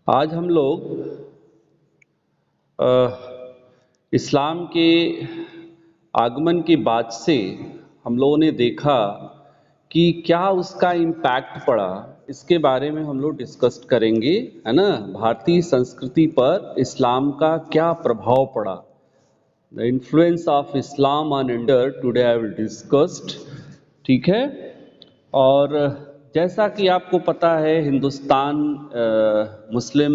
आज हम लोग इस्लाम के आगमन के बाद से हम लोगों ने देखा कि क्या उसका इम्पैक्ट पड़ा, इसके बारे में हम लोग डिस्कस करेंगे, है ना। भारतीय संस्कृति पर इस्लाम का क्या प्रभाव पड़ा, the influence of Islam on India, today I will discussed. ठीक है। और जैसा कि आपको पता है, हिंदुस्तान मुस्लिम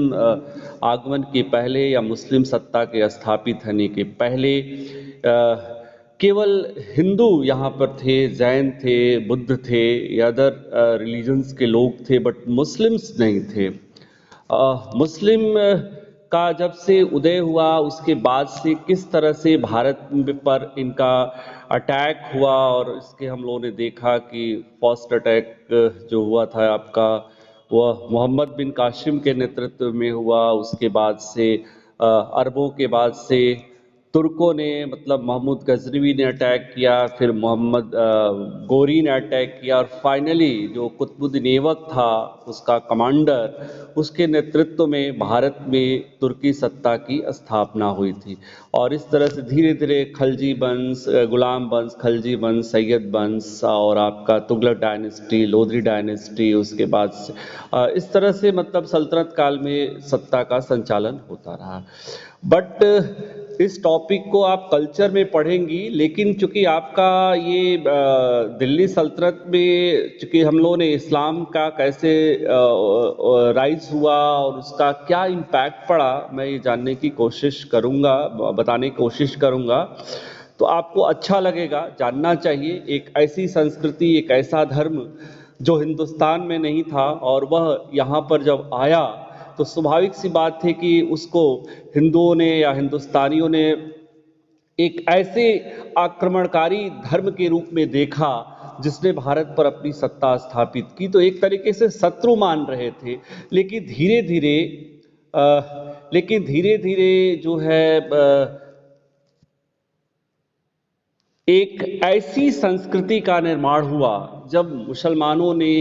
आगमन के पहले या मुस्लिम सत्ता के स्थापित होने के पहले केवल हिंदू यहाँ पर थे, जैन थे, बुद्ध थे या अदर रिलीजन्स के लोग थे, बट मुस्लिम्स नहीं थे। मुस्लिम का जब से उदय हुआ उसके बाद से किस तरह से भारत पर इनका अटैक हुआ, और इसके हम लोगों ने देखा कि फर्स्ट अटैक जो हुआ था आपका, वह मोहम्मद बिन कासिम के नेतृत्व में हुआ। उसके बाद से अरबों के बाद से तुर्कों ने, मतलब महमूद गजनवी ने अटैक किया, फिर मोहम्मद गोरी ने अटैक किया, और फाइनली जो कुतुबुद्दीन ऐबक था उसका कमांडर, उसके नेतृत्व में भारत में तुर्की सत्ता की स्थापना हुई थी। और इस तरह से धीरे धीरे खलजी वंश, गुलाम वंश, खलजी वंश, सैयद वंश और आपका तुगलक डायनेस्टी, लोधी डायनेस्टी, उसके बाद इस तरह से मतलब सल्तनत काल में सत्ता का संचालन होता रहा। बट इस टॉपिक को आप कल्चर में पढ़ेंगी, लेकिन चूंकि आपका ये दिल्ली सल्तनत में चूंकि हम लोगों ने इस्लाम का कैसे राइज हुआ और उसका क्या इम्पैक्ट पड़ा, मैं ये जानने की कोशिश करूँगा, बताने की कोशिश करूँगा, तो आपको अच्छा लगेगा, जानना चाहिए। एक ऐसी संस्कृति, एक ऐसा धर्म जो हिंदुस्तान में नहीं था और वह यहाँ पर जब आया तो स्वाभाविक सी बात थी कि उसको हिंदुओं ने या हिंदुस्तानियों ने एक ऐसे आक्रमणकारी धर्म के रूप में देखा जिसने भारत पर अपनी सत्ता स्थापित की। तो एक तरीके से शत्रु मान रहे थे, लेकिन धीरे धीरे जो है एक ऐसी संस्कृति का निर्माण हुआ जब मुसलमानों ने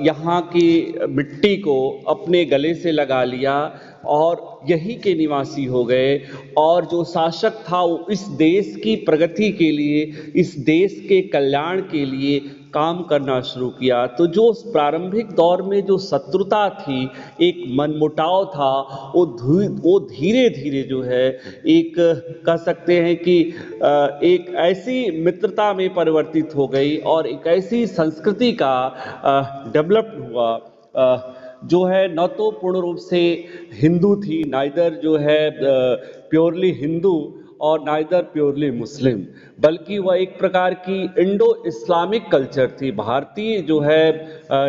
यहाँ की मिट्टी को अपने गले से लगा लिया और यही के निवासी हो गए, और जो शासक था वो इस देश की प्रगति के लिए, इस देश के कल्याण के लिए काम करना शुरू किया। तो जो प्रारंभिक दौर में जो शत्रुता थी, एक मनमुटाव था, वो धीरे धीरे जो है एक कह सकते हैं कि एक ऐसी मित्रता में परिवर्तित हो गई और एक ऐसी संस्कृति का डेवलप हुआ जो है न तो पूर्ण रूप से हिंदू थी, नाइदर जो है प्योरली हिंदू और नाइदर प्योरली मुस्लिम, बल्कि वह एक प्रकार की इंडो इस्लामिक कल्चर थी, भारतीय जो है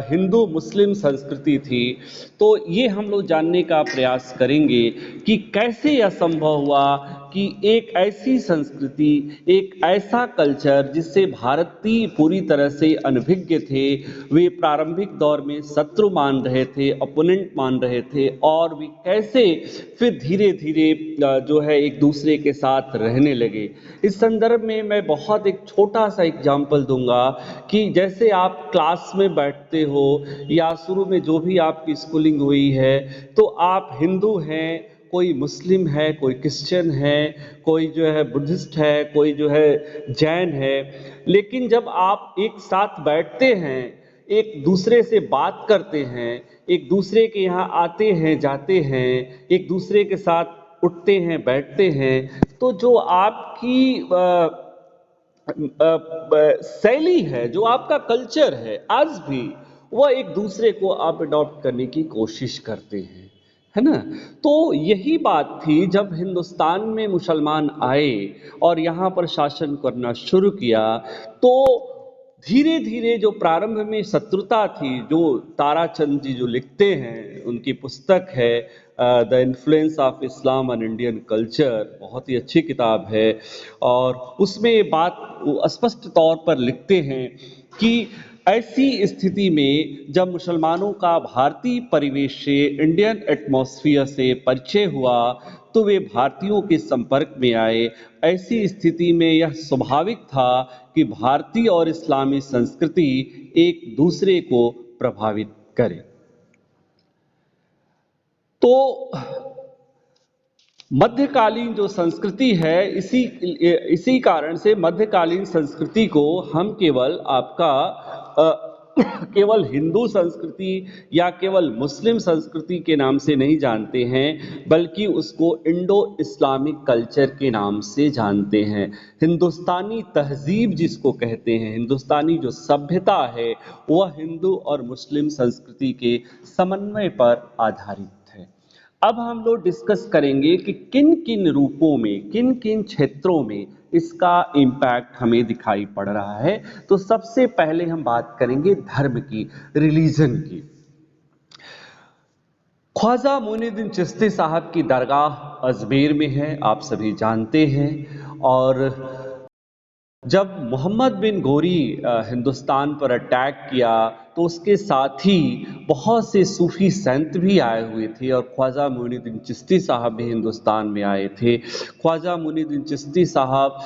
हिंदू मुस्लिम संस्कृति थी। तो ये हम लोग जानने का प्रयास करेंगे कि कैसे यह संभव हुआ कि एक ऐसी संस्कृति, एक ऐसा कल्चर जिससे भारतीय पूरी तरह से अनभिज्ञ थे, वे प्रारंभिक दौर में शत्रु मान रहे थे, अपोनेंट मान रहे थे, और वे कैसे फिर धीरे धीरे जो है एक दूसरे के साथ रहने लगे। इस संदर्भ में मैं बहुत एक छोटा सा एग्जाम्पल दूंगा कि जैसे आप क्लास में बैठते हो या शुरू में जो भी आपकी स्कूलिंग हुई है, तो आप हिंदू हैं, कोई मुस्लिम है, कोई क्रिश्चियन है, कोई जो है बुद्धिस्ट है, कोई जो है जैन है, लेकिन जब आप एक साथ बैठते हैं, एक दूसरे से बात करते हैं, एक दूसरे के यहाँ आते हैं, जाते हैं, एक दूसरे के साथ उठते हैं, बैठते हैं, तो जो आपकी शैली है, जो आपका कल्चर है, आज भी वह एक दूसरे को आप अडॉप्ट करने की कोशिश करते हैं, है ना। तो यही बात थी जब हिंदुस्तान में मुसलमान आए और यहाँ पर शासन करना शुरू किया, तो धीरे धीरे जो प्रारंभ में शत्रुता थी, जो ताराचंद जी जो लिखते हैं, उनकी पुस्तक है the influence of Islam on Indian culture, बहुत ही अच्छी किताब है, और उसमें ये बात स्पष्ट तौर पर लिखते हैं कि ऐसी स्थिति में जब मुसलमानों का भारतीय परिवेश से, इंडियन एटमॉस्फेयर से परिचय हुआ, तो वे भारतीयों के संपर्क में आए। ऐसी स्थिति में यह स्वाभाविक था कि भारतीय और इस्लामी संस्कृति एक दूसरे को प्रभावित करे। तो मध्यकालीन जो संस्कृति है, इसी कारण से मध्यकालीन संस्कृति को हम केवल केवल हिंदू संस्कृति या केवल मुस्लिम संस्कृति के नाम से नहीं जानते हैं, बल्कि उसको इंडो इस्लामिक कल्चर के नाम से जानते हैं। हिंदुस्तानी तहजीब जिसको कहते हैं, हिंदुस्तानी जो सभ्यता है, वह हिंदू और मुस्लिम संस्कृति के समन्वय पर आधारित है। अब हम लोग डिस्कस करेंगे कि किन किन रूपों में, किन किन क्षेत्रों में इसका इम्पैक्ट हमें दिखाई पड़ रहा है। तो सबसे पहले हम बात करेंगे धर्म की, रिलीजन की। ख्वाजा मोइनुद्दीन चिश्ती साहब की दरगाह अजमेर में है, आप सभी जानते हैं। और जब मोहम्मद बिन गोरी हिंदुस्तान पर अटैक किया तो उसके साथ ही बहुत से सूफी संत भी आए हुए थे और ख्वाजा मोइनुद्दीन चिश्ती साहब भी हिंदुस्तान में आए थे। ख्वाजा मोइनुद्दीन चिश्ती साहब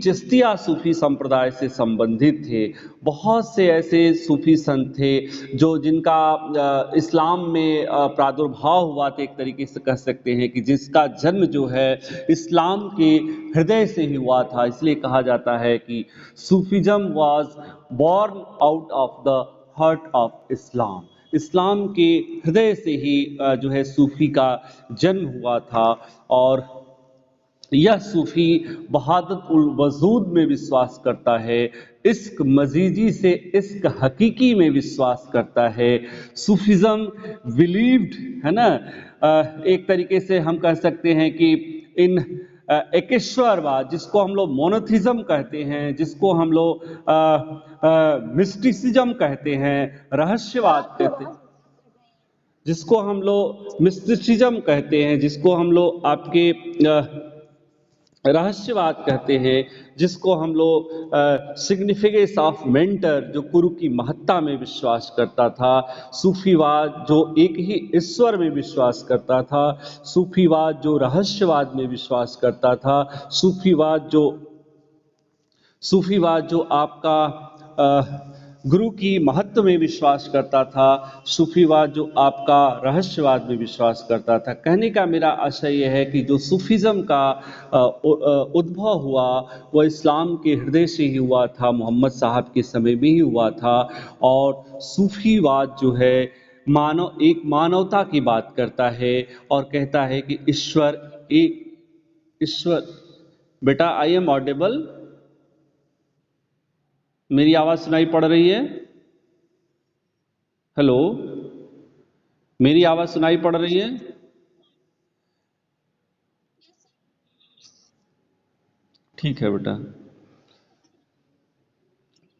चिश्तिया सूफी संप्रदाय से संबंधित थे। बहुत से ऐसे सूफी संत थे जिनका इस्लाम में प्रादुर्भाव हुआ था, एक तरीके से कह सकते हैं कि जिसका जन्म जो है इस्लाम के हृदय से ही हुआ था। इसलिए कहा जाता है कि Sufism was born out of the heart of Islam. इस्लाम के हृदय से ही जो है सूफी का जन्म हुआ था। और यह सूफी वहादत उल वजूद में विश्वास करता है, इश्क मजीजी से इश्क हकीकी में विश्वास करता है। सूफिज्म बिलीव्ड है ना, एक तरीके से हम कह सकते हैं कि इन एकेश्वरवाद, जिसको हम लोग मोनोथिज्म कहते हैं, जिसको हम लोग मिस्टिसिज्म कहते हैं, रहस्यवाद कहते हैं, जिसको हम लोग मिस्टिसिज्म कहते हैं, जिसको हम लोग आपके रहस्यवाद कहते हैं, जिसको हम लोग सिग्निफिकेंस ऑफ मेंटर, जो गुरु की महत्ता में विश्वास करता था। सूफीवाद जो एक ही ईश्वर में विश्वास करता था, सूफीवाद जो रहस्यवाद में विश्वास करता था, सूफीवाद जो आपका गुरु की महत्व में विश्वास करता था, सूफीवाद जो आपका रहस्यवाद में विश्वास करता था। कहने का मेरा आशय यह है कि जो सूफीज़म का उद्भव हुआ वह इस्लाम के हृदय से ही हुआ था, मोहम्मद साहब के समय में ही हुआ था। और सूफीवाद जो है एक मानवता की बात करता है और कहता है कि ईश्वर बेटा, आई एम ऑडिबल? मेरी आवाज सुनाई पड़ रही है? हेलो, मेरी आवाज सुनाई पड़ रही है? ठीक है बेटा।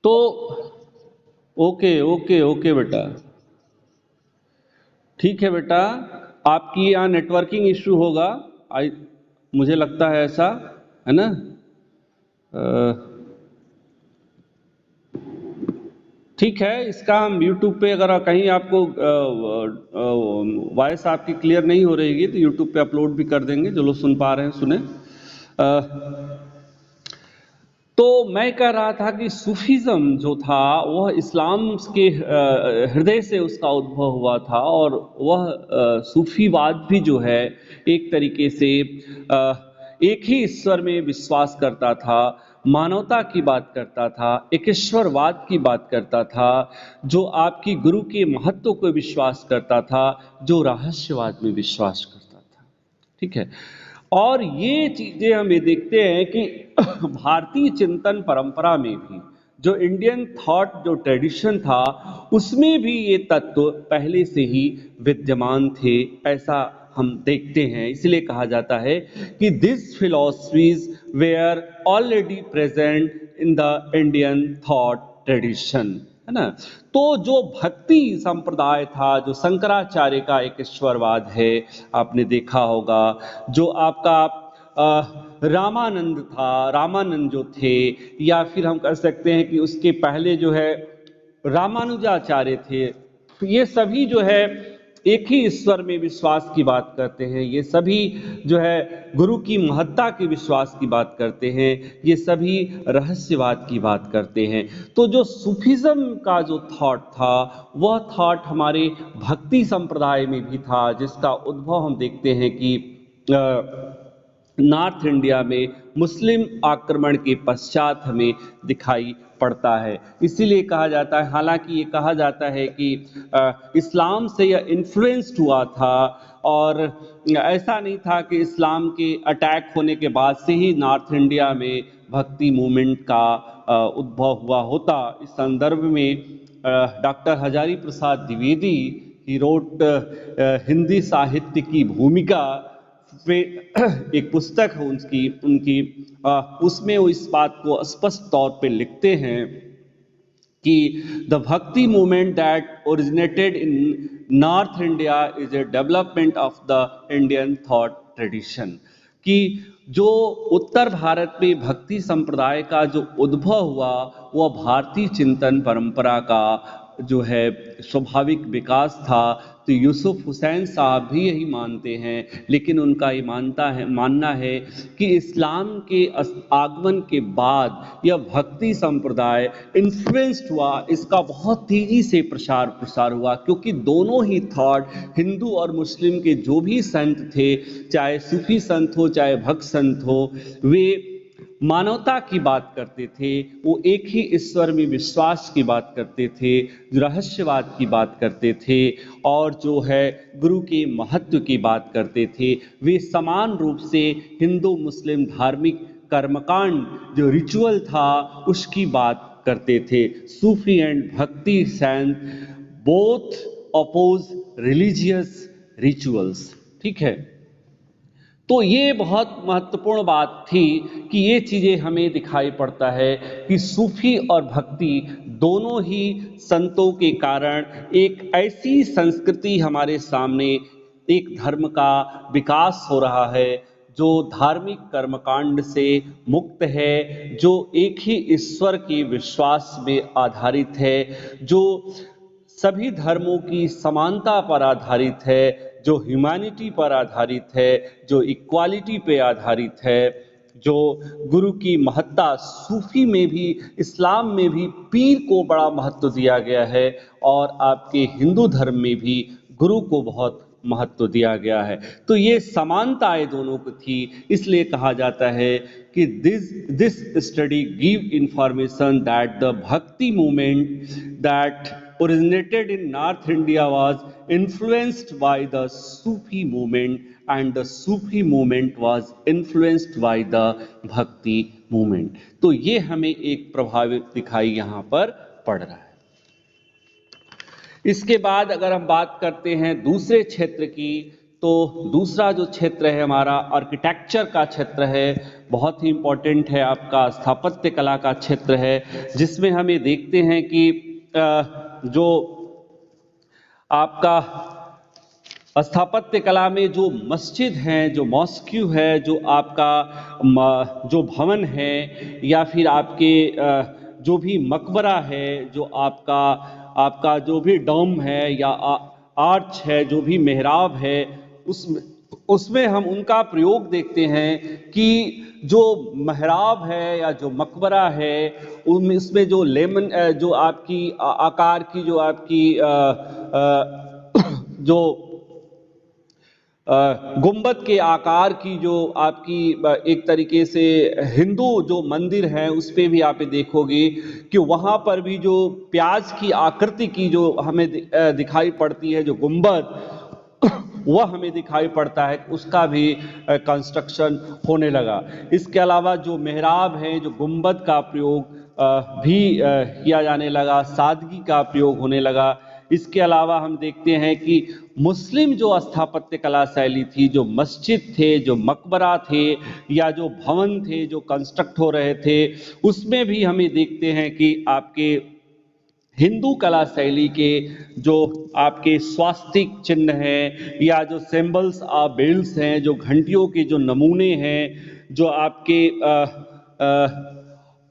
तो ओके ओके ओके बेटा, ठीक है बेटा। आपकी यहाँ नेटवर्किंग इश्यू होगा, मुझे लगता है ऐसा, है ना? ठीक है, इसका हम YouTube पे अगर कहीं आपको वॉइस आपकी क्लियर नहीं हो रहेगी तो YouTube पे अपलोड भी कर देंगे, जो लोग सुन पा रहे हैं सुने। तो मैं कह रहा था कि सूफीज़म जो था वह इस्लाम के हृदय से उसका उद्भव हुआ था। और वह सूफीवाद भी जो है एक तरीके से एक ही ईश्वर में विश्वास करता था, मानवता की बात करता था, एकेश्वरवाद की बात करता था, जो आपकी गुरु के महत्व को विश्वास करता था, जो रहस्यवाद में विश्वास करता था। ठीक है, और ये चीजें हम ये देखते हैं कि भारतीय चिंतन परंपरा में भी, जो इंडियन थॉट जो ट्रेडिशन था, उसमें भी ये तत्व पहले से ही विद्यमान थे, ऐसा हम देखते हैं। इसलिए कहा जाता है कि this philosophies were already present in the Indian thought tradition, है ना। तो जो भक्ति संप्रदाय था, जो शंकराचार्य का एक ईश्वरवाद है, आपने देखा होगा, जो आपका रामानंद था, रामानंद जो थे, या फिर हम कह सकते हैं कि उसके पहले जो है रामानुजाचार्य थे, तो ये सभी जो है एक ही ईश्वर में विश्वास की बात करते हैं, ये सभी जो है गुरु की महत्ता के विश्वास की बात करते हैं, ये सभी रहस्यवाद की बात करते हैं। तो जो सूफिज्म का जो थॉट था, वह थॉट हमारे भक्ति संप्रदाय में भी था, जिसका उद्भव हम देखते हैं कि नॉर्थ इंडिया में मुस्लिम आक्रमण के पश्चात हमें दिखाई पड़ता है। इसीलिए कहा जाता है, हालांकि ये कहा जाता है कि इस्लाम से यह इन्फ्लुएंस्ड हुआ था, और ऐसा नहीं था कि इस्लाम के अटैक होने के बाद से ही नॉर्थ इंडिया में भक्ति मूवमेंट का उद्भव हुआ होता। इस संदर्भ में doctor Hazari Prasad Dwivedi he wrote Hindi साहित्य की भूमिका पे एक पुस्तक है उनकी उसमें वो इस बात को स्पष्ट तौर पे लिखते हैं कि the bhakti movement that originated in north India is a development of the Indian thought tradition, कि जो उत्तर भारत में भक्ति संप्रदाय का जो उद्भव हुआ, वह भारतीय चिंतन परंपरा का जो है स्वाभाविक विकास था। तो यूसुफ हुसैन साहब भी यही मानते हैं, लेकिन उनका ये मानना है कि इस्लाम के आगमन के बाद यह भक्ति संप्रदाय इन्फ्लुएंस्ड हुआ, इसका बहुत तेजी से प्रसार हुआ, क्योंकि दोनों ही थॉट, हिंदू और मुस्लिम के जो भी संत थे, चाहे सूफी संत हो चाहे भक्त संत हो, वे मानवता की बात करते थे, वो एक ही ईश्वर में विश्वास की बात करते थे, रहस्यवाद की बात करते थे, और जो है गुरु के महत्व की बात करते थे। वे समान रूप से हिंदू मुस्लिम धार्मिक कर्मकांड जो रिचुअल था उसकी बात करते थे। Sufi and bhakti saint both oppose religious rituals. ठीक है, तो ये बहुत महत्वपूर्ण बात थी कि ये चीज़ें हमें दिखाई पड़ता है कि सूफी और भक्ति दोनों ही संतों के कारण एक ऐसी संस्कृति हमारे सामने, एक धर्म का विकास हो रहा है जो धार्मिक कर्मकांड से मुक्त है, जो एक ही ईश्वर के विश्वास में आधारित है, जो सभी धर्मों की समानता पर आधारित है, जो ह्यूमैनिटी पर आधारित है, जो इक्वालिटी पे आधारित है, जो गुरु की महत्ता, सूफी में भी इस्लाम में भी पीर को बड़ा महत्व दिया गया है, और आपके हिंदू धर्म में भी गुरु को बहुत महत्व दिया गया है। तो ये समानताएं दोनों को थी, इसलिए कहा जाता है कि this study give information that the bhakti movement that originated in North India was influenced by the Sufi movement, and the Sufi movement was influenced by the Bhakti movement. तो ये हमें एक प्रभावित दिखाई यहाँ पर पड़ रहा है। इसके बाद अगर हम बात करते हैं दूसरे क्षेत्र की, तो दूसरा जो क्षेत्र है हमारा आर्किटेक्चर का क्षेत्र है, बहुत ही इम्पोर्टेंट है, आपका स्थापत्य कला का क्षेत्र है, जिसमें हमें देखते हैं कि जो आपका स्थापत्य कला में जो मस्जिद हैं, जो मॉस्क्यू है, जो आपका जो भवन है, या फिर आपके जो भी मकबरा है, जो आपका जो भी डोम है या आर्च है, जो भी मेहराब है, उसमें हम उनका प्रयोग देखते हैं कि जो मेहराब है या जो मकबरा है, उसमें जो जो आपकी आकार की, जो आपकी जो गुंबद के आकार की, जो आपकी एक तरीके से हिंदू जो मंदिर है उस पे भी आप देखोगे कि वहाँ पर भी जो प्याज की आकृति की जो हमें दिखाई पड़ती है, जो गुंबद, वह हमें दिखाई पड़ता है, उसका भी कंस्ट्रक्शन होने लगा। इसके अलावा जो मेहराब है, जो गुंबद का प्रयोग भी किया जाने लगा, सादगी का प्रयोग होने लगा। इसके अलावा हम देखते हैं कि मुस्लिम जो स्थापत्य कला शैली थी, जो मस्जिद थे, जो मकबरा थे, या जो भवन थे जो कंस्ट्रक्ट हो रहे थे, उसमें भी हमें देखते हैं कि आपके हिंदू कला शैली के जो आपके स्वास्तिक चिन्ह हैं, या जो सिंबल्स ऑफ बेल्स हैं, जो घंटियों के जो नमूने हैं, जो आपके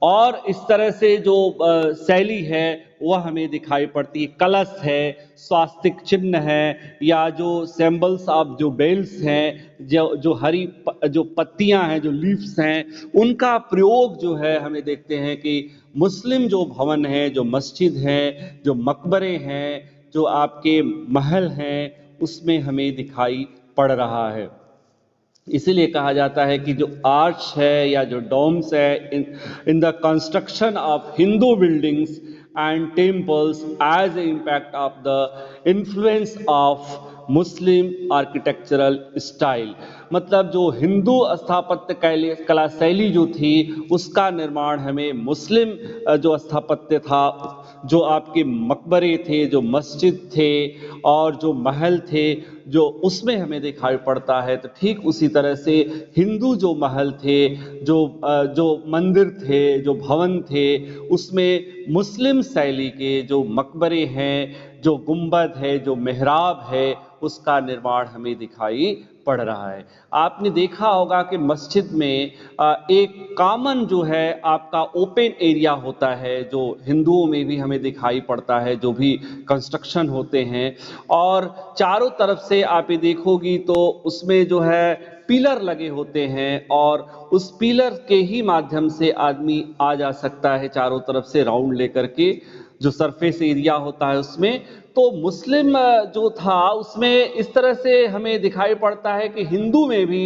और इस तरह से जो शैली है वह हमें दिखाई पड़ती है। कलश है, स्वास्तिक चिन्ह है, या जो सिंबल्स ऑफ जो बेल्स हैं, जो हरी जो पत्तियां हैं, जो लीव्स हैं, उनका प्रयोग जो है हमें देखते हैं कि मुस्लिम जो भवन हैं, जो मस्जिद हैं, जो मकबरे हैं, जो आपके महल हैं, उसमें हमें दिखाई पड़ रहा है। इसीलिए कहा जाता है कि जो आर्च है या जो डोम्स है in the construction of Hindu buildings and temples as a impact of the influence of Muslim architectural style. मतलब जो हिंदू स्थापत्य कला शैली जो थी, उसका निर्माण हमें मुस्लिम जो स्थापत्य था, जो आपके मकबरे थे, जो मस्जिद थे और जो महल थे, जो उसमें हमें दिखाई पड़ता है। तो ठीक उसी तरह से हिंदू जो महल थे, जो मंदिर थे, जो भवन थे, उसमें मुस्लिम शैली के जो मकबरे हैं, जो गुंबद है, जो मेहराब है, उसका निर्माण हमें दिखाई पड़ रहा है। आपने देखा होगा कि मस्जिद में एक कॉमन जो है आपका ओपन एरिया होता है, जो हिंदुओं में भी हमें दिखाई पड़ता है, जो भी कंस्ट्रक्शन होते हैं, और चारों तरफ से आप ये देखोगी तो उसमें जो है पिलर लगे होते हैं, और उस पिलर के ही माध्यम से आदमी आ जा सकता है चारों तरफ से राउंड लेकर के, जो सरफेस एरिया होता है उसमें। तो मुस्लिम जो था उसमें इस तरह से हमें दिखाई पड़ता है कि हिंदू में भी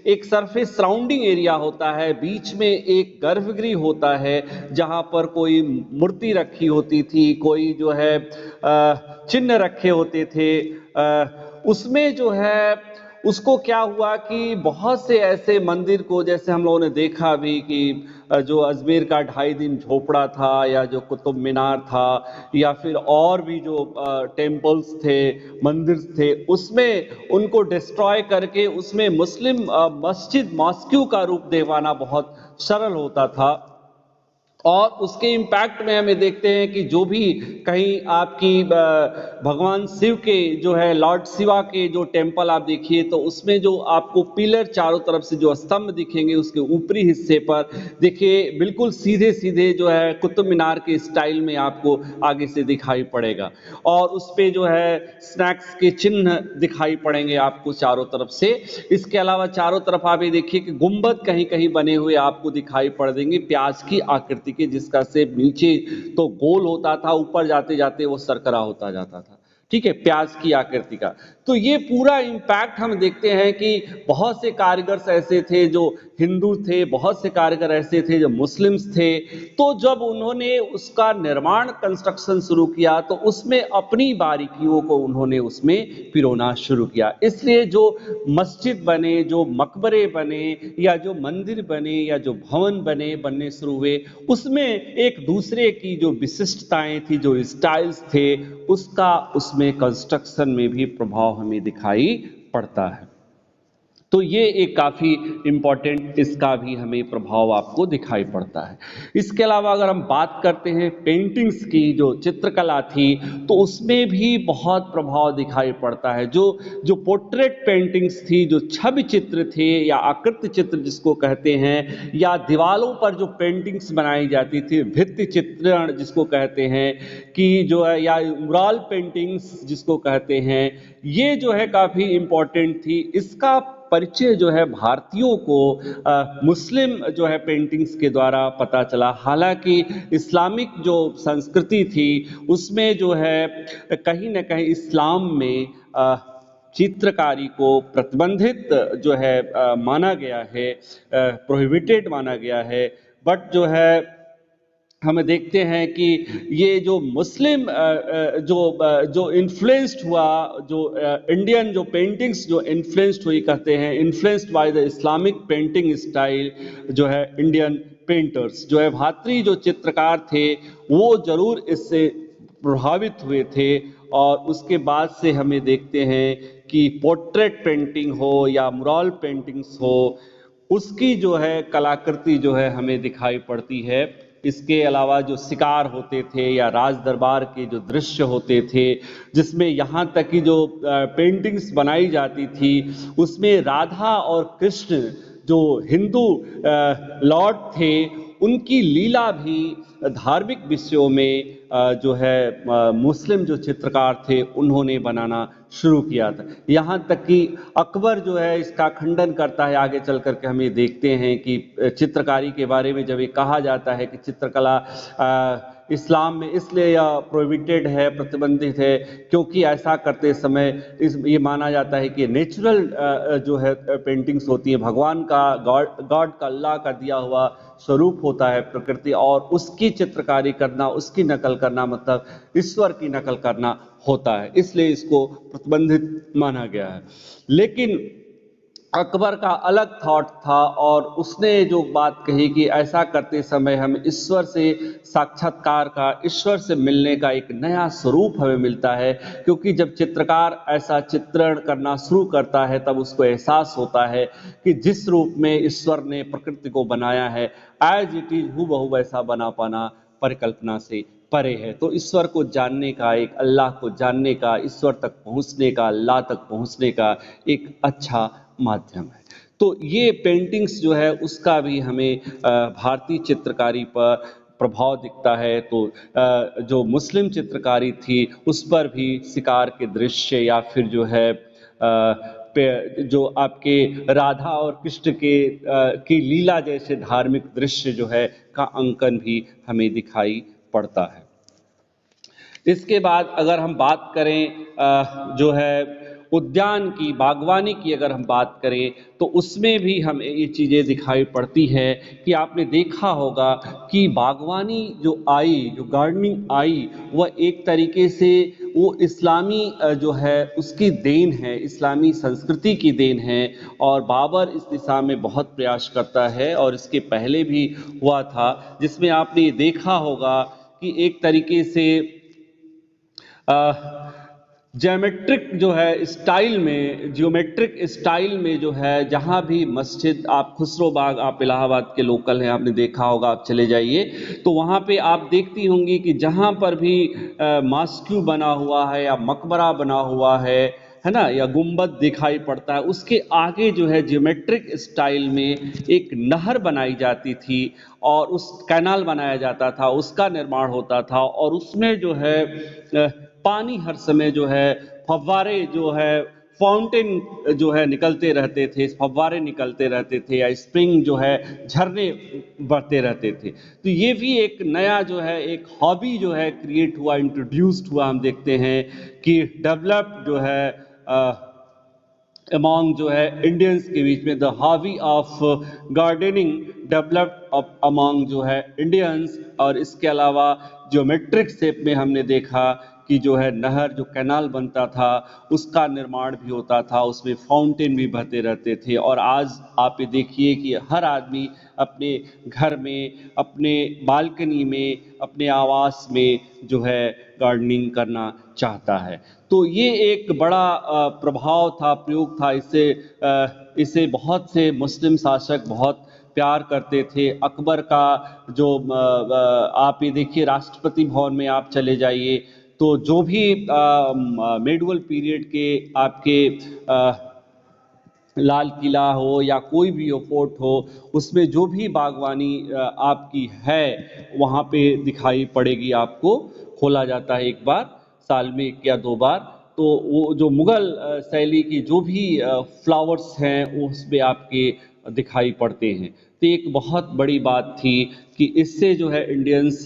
एक सरफेस सराउंडिंग एरिया होता है, बीच में एक गर्भगृह होता है जहां पर कोई मूर्ति रखी होती थी, कोई जो है चिन्ह रखे होते थे। उसमें जो है उसको क्या हुआ कि बहुत से ऐसे मंदिर को, जैसे हम लोगों ने देखा भी कि जो अजमेर का 2.5 दिन झोपड़ा था, या जो कुतुब मीनार था, या फिर और भी जो टेम्पल्स थे, मंदिर थे, उसमें उनको डिस्ट्रॉय करके उसमें मुस्लिम मस्जिद मॉस्क्यू का रूप देवाना बहुत सरल होता था। और उसके इम्पैक्ट में हमें देखते हैं कि जो भी कहीं आपकी भगवान शिव के जो है, लॉर्ड शिवा के जो टेम्पल आप देखिए, तो उसमें जो आपको पिलर चारों तरफ से जो स्तंभ दिखेंगे, उसके ऊपरी हिस्से पर देखिए बिल्कुल सीधे सीधे जो है कुतुब मीनार के स्टाइल में आपको आगे से दिखाई पड़ेगा, और उस पे जो है स्नैक्स के चिन्ह दिखाई पड़ेंगे आपको चारों तरफ से। इसके अलावा चारों तरफ आप ये देखिए कि गुंबद कहीं कहीं बने हुए आपको दिखाई पड़ देंगे, प्याज की आकृति के, जिसका से नीचे तो गोल होता था, ऊपर जाते जाते वो सरकरा होता जाता था, ठीक है, प्याज की आकृति का। तो ये पूरा इम्पैक्ट हम देखते हैं कि बहुत से कारीगर ऐसे थे जो हिंदू थे, बहुत से कारीगर ऐसे थे जो मुस्लिम्स थे। तो जब उन्होंने उसका निर्माण कंस्ट्रक्शन शुरू किया, तो उसमें अपनी बारीकियों को उन्होंने उसमें पिरोना शुरू किया। इसलिए जो मस्जिद बने, जो मकबरे बने, या जो मंदिर बने, या जो भवन बनने शुरू हुए, उसमें एक दूसरे की जो विशिष्टताएं थी, जो स्टाइल्स थे, उसका उसमें कंस्ट्रक्शन में भी प्रभाव हमें दिखाई पड़ता है। तो ये एक काफ़ी इम्पॉर्टेंट, इसका भी हमें प्रभाव आपको दिखाई पड़ता है। इसके अलावा अगर हम बात करते हैं पेंटिंग्स की, जो चित्रकला थी, तो उसमें भी बहुत प्रभाव दिखाई पड़ता है। जो पोर्ट्रेट पेंटिंग्स थी, जो छवि चित्र थे या आकृति चित्र जिसको कहते हैं, या दीवालों पर जो पेंटिंग्स बनाई जाती थी, भित्ति चित्रण जिसको कहते हैं, कि जो है, या मुराल पेंटिंग्स जिसको कहते हैं, ये जो है काफ़ी इम्पॉर्टेंट थी। इसका परिचय जो है भारतीयों को मुस्लिम जो है पेंटिंग्स के द्वारा पता चला। हालांकि इस्लामिक जो संस्कृति थी, उसमें जो है कहीं ना कहीं इस्लाम में चित्रकारी को प्रतिबंधित जो है माना गया है, प्रोहिबिटेड माना गया है। बट जो है हम देखते हैं कि ये जो मुस्लिम जो इन्फ्लुएंस्ड हुआ, जो इंडियन जो पेंटिंग्स जो इन्फ्लुएंस्ड हुई, कहते हैं influenced by the Islamic painting style, जो है इंडियन पेंटर्स, जो है भारतीय जो चित्रकार थे, वो जरूर इससे प्रभावित हुए थे। और उसके बाद से हमें देखते हैं कि पोर्ट्रेट पेंटिंग हो या मुराल पेंटिंग्स हो, उसकी जो है कलाकृति जो है हमें दिखाई पड़ती है। इसके अलावा जो शिकार होते थे या राज दरबार के जो दृश्य होते थे, जिसमें यहाँ तक कि जो पेंटिंग्स बनाई जाती थी, उसमें राधा और कृष्ण जो हिंदू लॉर्ड थे, उनकी लीला भी धार्मिक विषयों में जो है मुस्लिम जो चित्रकार थे उन्होंने बनाना शुरू किया था। यहाँ तक कि अकबर जो है इसका खंडन करता है, आगे चल करके हम ये देखते हैं कि चित्रकारी के बारे में जब ये कहा जाता है कि चित्रकला इस्लाम में इसलिए प्रोहिबिटेड है, प्रतिबंधित है, क्योंकि ऐसा करते समय ये माना जाता है कि नेचुरल जो है पेंटिंग्स होती है, भगवान का, गॉड का, अल्लाह का दिया हुआ स्वरूप होता है प्रकृति, और उसकी चित्रकारी करना, उसकी नकल करना मतलब ईश्वर की नकल करना होता है, इसलिए इसको प्रतिबंधित माना गया है। लेकिन अकबर का अलग थॉट था और उसने जो बात कही कि ऐसा करते समय हम ईश्वर से साक्षात्कार का, ईश्वर से मिलने का एक नया स्वरूप हमें मिलता है, क्योंकि जब चित्रकार ऐसा चित्रण करना शुरू करता है तब उसको एहसास होता है कि जिस रूप में ईश्वर ने प्रकृति को बनाया है, एज इट इज हूबहू वैसा बना पाना परिकल्पना से परे है। तो ईश्वर को जानने का, एक अल्लाह को जानने का, ईश्वर तक पहुंचने का, अल्लाह तक पहुंचने का एक अच्छा माध्यम है। तो ये पेंटिंग्स जो है उसका भी हमें भारतीय चित्रकारी पर प्रभाव दिखता है। तो जो मुस्लिम चित्रकारी थी उस पर भी शिकार के दृश्य या फिर जो है जो आपके राधा और कृष्ण के की लीला जैसे धार्मिक दृश्य जो है का अंकन भी हमें दिखाई पड़ता है। इसके बाद अगर हम बात करें जो है उद्यान की, बागवानी की अगर हम बात करें तो उसमें भी हमें ये चीज़ें दिखाई पड़ती है कि आपने देखा होगा कि बागवानी जो आई, जो गार्डनिंग आई, वह एक तरीके से वो इस्लामी जो है उसकी देन है, इस्लामी संस्कृति की देन है, और बाबर इस दिशा में बहुत प्रयास करता है और इसके पहले भी हुआ था, जिसमें आपने ये देखा होगा कि एक तरीके से ज्योमेट्रिक जो है स्टाइल में, जियोमेट्रिक स्टाइल में जो है जहाँ भी मस्जिद, आप खुसरो बाग, आप इलाहाबाद के लोकल हैं, आपने देखा होगा, आप चले जाइए तो वहाँ पे आप देखती होंगी कि जहाँ पर भी मॉस्क्यू बना हुआ है या मकबरा बना हुआ है ना, या गुंबद दिखाई पड़ता है, उसके आगे जो है ज्योमेट्रिक स्टाइल में एक नहर बनाई जाती थी और उस कैनाल बनाया जाता था, उसका निर्माण होता था, और उसमें जो है पानी हर समय जो है, फव्वारे जो है, फाउंटेन जो है निकलते रहते थे, फव्वारे निकलते रहते थे, या स्प्रिंग जो है, झरने बढ़ते रहते थे। तो ये भी एक नया जो है एक हॉबी जो है क्रिएट हुआ, इंट्रोड्यूस्ड हुआ, हम देखते हैं कि डेवलप जो है अमॉन्ग जो है इंडियंस के बीच में, the hobby of gardening developed among जो है इंडियंस। और इसके अलावा ज्योमेट्रिक शेप में हमने देखा कि जो है नहर, जो कैनाल बनता था उसका निर्माण भी होता था, उसमें फाउंटेन भी बहते रहते थे। और आज आप ये देखिए कि हर आदमी अपने घर में, अपने बालकनी में, अपने आवास में जो है गार्डनिंग करना चाहता है। तो ये एक बड़ा प्रभाव था, प्रयोग था। इसे बहुत से मुस्लिम शासक बहुत प्यार करते थे। अकबर का जो आप ये देखिए, राष्ट्रपति भवन में आप चले जाइए तो जो भी मेडुअल पीरियड के आपके लाल किला हो या कोई भी हो, फोर्ट हो, उसमें जो भी बागवानी आपकी है वहाँ पे दिखाई पड़ेगी आपको। खोला जाता है एक बार साल में, एक या दो बार। तो वो जो मुगल शैली की जो भी फ्लावर्स हैं उसमें आपके दिखाई पड़ते हैं। तो एक बहुत बड़ी बात थी कि इससे जो है इंडियंस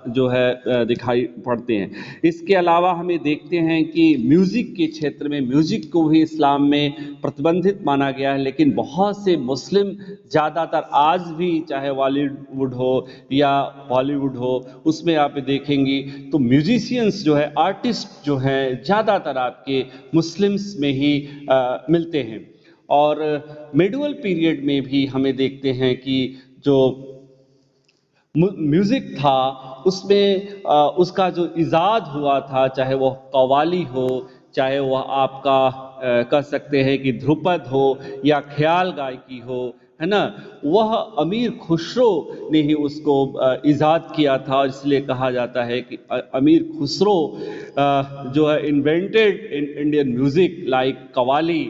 जो है दिखाई पड़ते हैं। इसके अलावा हमें देखते हैं कि म्यूज़िक के क्षेत्र में, म्यूज़िक को भी इस्लाम में प्रतिबंधित माना गया है, लेकिन बहुत से मुस्लिम ज़्यादातर आज भी, चाहे बॉलीवुड हो या बॉलीवुड हो, उसमें आप देखेंगी तो म्यूजिशियंस जो है, आर्टिस्ट जो हैं, ज़्यादातर आपके मुस्लिम्स में ही मिलते हैं। और मेडुअल पीरियड में भी हमें देखते हैं कि जो म्यूज़िक था उसमें उसका जो इजाद हुआ था, चाहे वह कव्वाली हो, चाहे वह आपका कह सकते हैं कि ध्रुपद हो या ख्याल गायकी हो, है ना, वह अमीर खुसरो ने ही उसको इजाद किया था। और इसलिए कहा जाता है कि अमीर खुसरो जो है invented in Indian music like qawwali,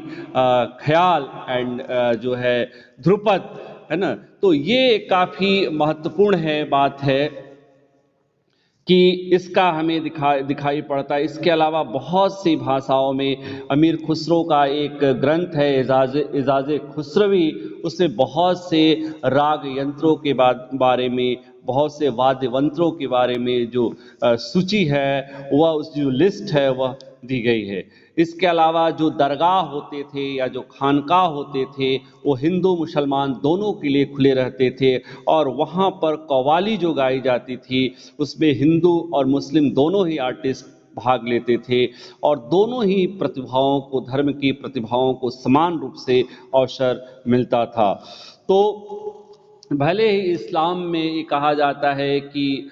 ख्याल एंड जो है ध्रुपद है ना। तो ये काफ़ी महत्वपूर्ण है बात है कि इसका हमें दिखाई पड़ता है। इसके अलावा बहुत सी भाषाओं में अमीर खुसरो का एक ग्रंथ है एजाज़ खुसरवी, उसमें बहुत से राग यंत्रों के बारे में, बहुत से वाद्य यंत्रों के बारे में जो सूची है, वह उस जो लिस्ट है वह दी गई है। इसके अलावा जो दरगाह होते थे या जो खानकाह होते थे, वो हिंदू मुसलमान दोनों के लिए खुले रहते थे, और वहाँ पर कव्वाली जो गाई जाती थी उसमें हिंदू और मुस्लिम दोनों ही आर्टिस्ट भाग लेते थे, और दोनों ही प्रतिभाओं को, धर्म की प्रतिभाओं को समान रूप से अवसर मिलता था। तो भले ही इस्लाम में ये कहा जाता है कि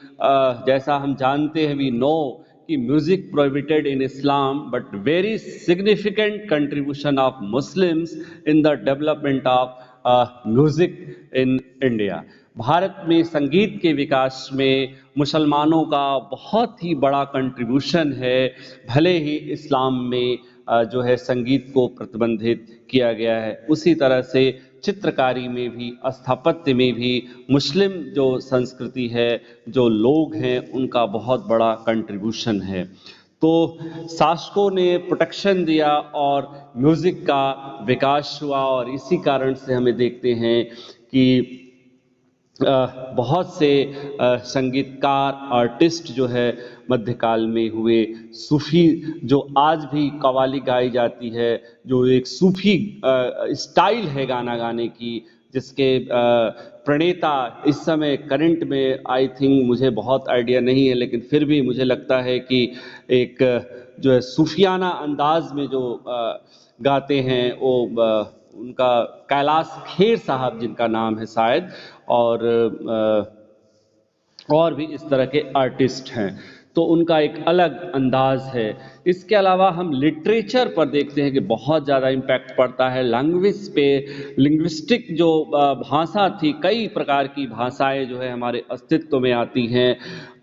जैसा हम जानते हैं, वी नो कि music prohibited in Islam, but very significant contribution of Muslims in the development of music in India. Bharat में संगीत के विकास में मुसलमानों का बहुत ही बड़ा कंट्रीब्यूशन है। भले ही इस्लाम में जो है संगीत को प्रतिबंधित किया गया है, उसी तरह से चित्रकारी में भी, स्थापत्य में भी मुस्लिम जो संस्कृति है, जो लोग हैं, उनका बहुत बड़ा कंट्रीब्यूशन है। तो शासकों ने प्रोटेक्शन दिया और म्यूज़िक का विकास हुआ, और इसी कारण से हमें देखते हैं कि बहुत से संगीतकार, आर्टिस्ट जो है मध्यकाल में हुए। सूफ़ी जो आज भी कव्वाली गाई जाती है, जो एक सूफ़ी स्टाइल है गाना गाने की, जिसके प्रणेता इस समय करंट में आई थिंक, मुझे बहुत आइडिया नहीं है, लेकिन फिर भी मुझे लगता है कि एक जो है सूफियाना अंदाज में जो गाते हैं, वो उनका कैलाश खेर साहब जिनका नाम है शायद, और भी इस तरह के आर्टिस्ट हैं, तो उनका एक अलग अंदाज है। इसके अलावा हम लिटरेचर पर देखते हैं कि बहुत ज़्यादा इम्पैक्ट पड़ता है लैंग्वेज पे। लिंग्विस्टिक जो भाषा थी, कई प्रकार की भाषाएं जो है हमारे अस्तित्व में आती हैं।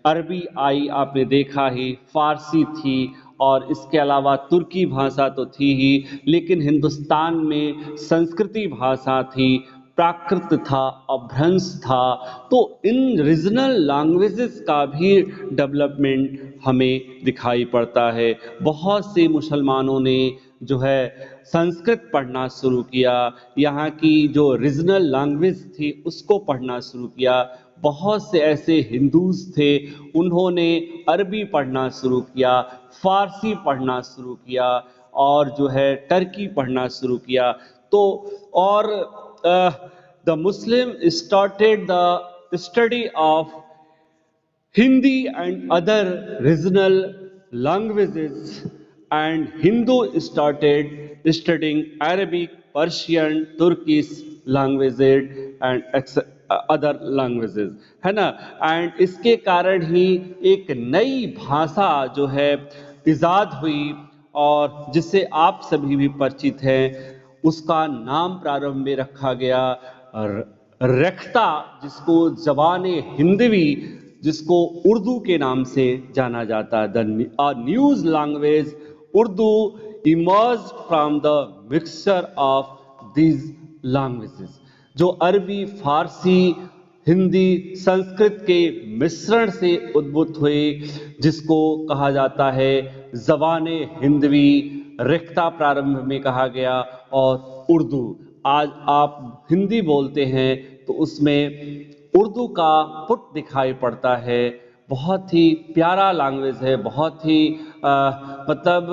अरबी आई, आपने देखा ही, फारसी थी, और इसके अलावा तुर्की भाषा तो थी ही, लेकिन हिंदुस्तान में संस्कृति भाषा थी, प्राकृत था, अपभ्रंश था। तो इन रीजनल लैंग्वेजेस का भी डेवलपमेंट हमें दिखाई पड़ता है। बहुत से मुसलमानों ने जो है संस्कृत पढ़ना शुरू किया, यहाँ की जो रीजनल लैंग्वेज थी उसको पढ़ना शुरू किया। बहुत से ऐसे हिंदूज थे, उन्होंने अरबी पढ़ना शुरू किया, फारसी पढ़ना शुरू किया, और जो है टर्की पढ़ना शुरू किया। तो और the Muslim started the study of Hindi and other regional languages, and Hindu started studying Arabic, Persian, Turkish languages and other languages, है ना। एंड इसके कारण ही एक नई भाषा जो है इजाद हुई, और जिससे आप सभी भी परिचित हैं। उसका नाम प्रारंभ में रखा गया रेख्ता, जिसको ज़बान हिंदवी, जिसको उर्दू के नाम से जाना जाता है। The news language Urdu emerge from the mixture of these languages, जो अरबी, फारसी, हिंदी, संस्कृत के मिश्रण से उद्भूत हुए, जिसको कहा जाता है ज़बान हिंदवी। रेख्ता प्रारंभ में कहा गया, और उर्दू, आज आप हिंदी बोलते हैं तो उसमें उर्दू का पुट दिखाई पड़ता है। बहुत ही प्यारा लैंग्वेज है, बहुत ही मतलब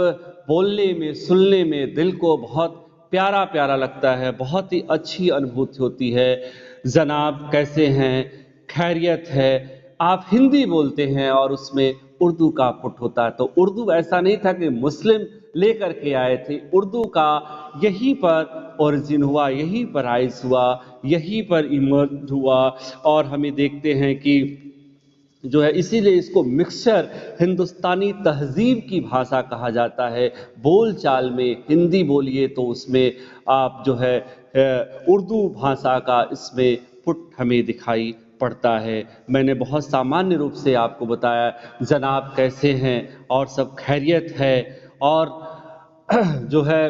बोलने में, सुनने में दिल को बहुत प्यारा प्यारा लगता है, बहुत ही अच्छी अनुभूति होती है। जनाब कैसे हैं, खैरियत है, आप हिंदी बोलते हैं और उसमें उर्दू का पुट होता है। तो उर्दू ऐसा नहीं था कि मुस्लिम लेकर के आए थे, उर्दू का यहीं पर ओरिजिन हुआ, यहीं पर राइज हुआ, यहीं पर इमर्ज हुआ। और हमें देखते हैं कि जो है इसीलिए इसको मिक्सचर हिंदुस्तानी तहजीब की भाषा कहा जाता है। बोल चाल में हिंदी बोलिए तो उसमें आप जो है उर्दू भाषा का इसमें पुट हमें दिखाई पड़ता है। मैंने बहुत सामान्य रूप से आपको बताया। जनाब कैसे हैं, और सब खैरियत है। और जो है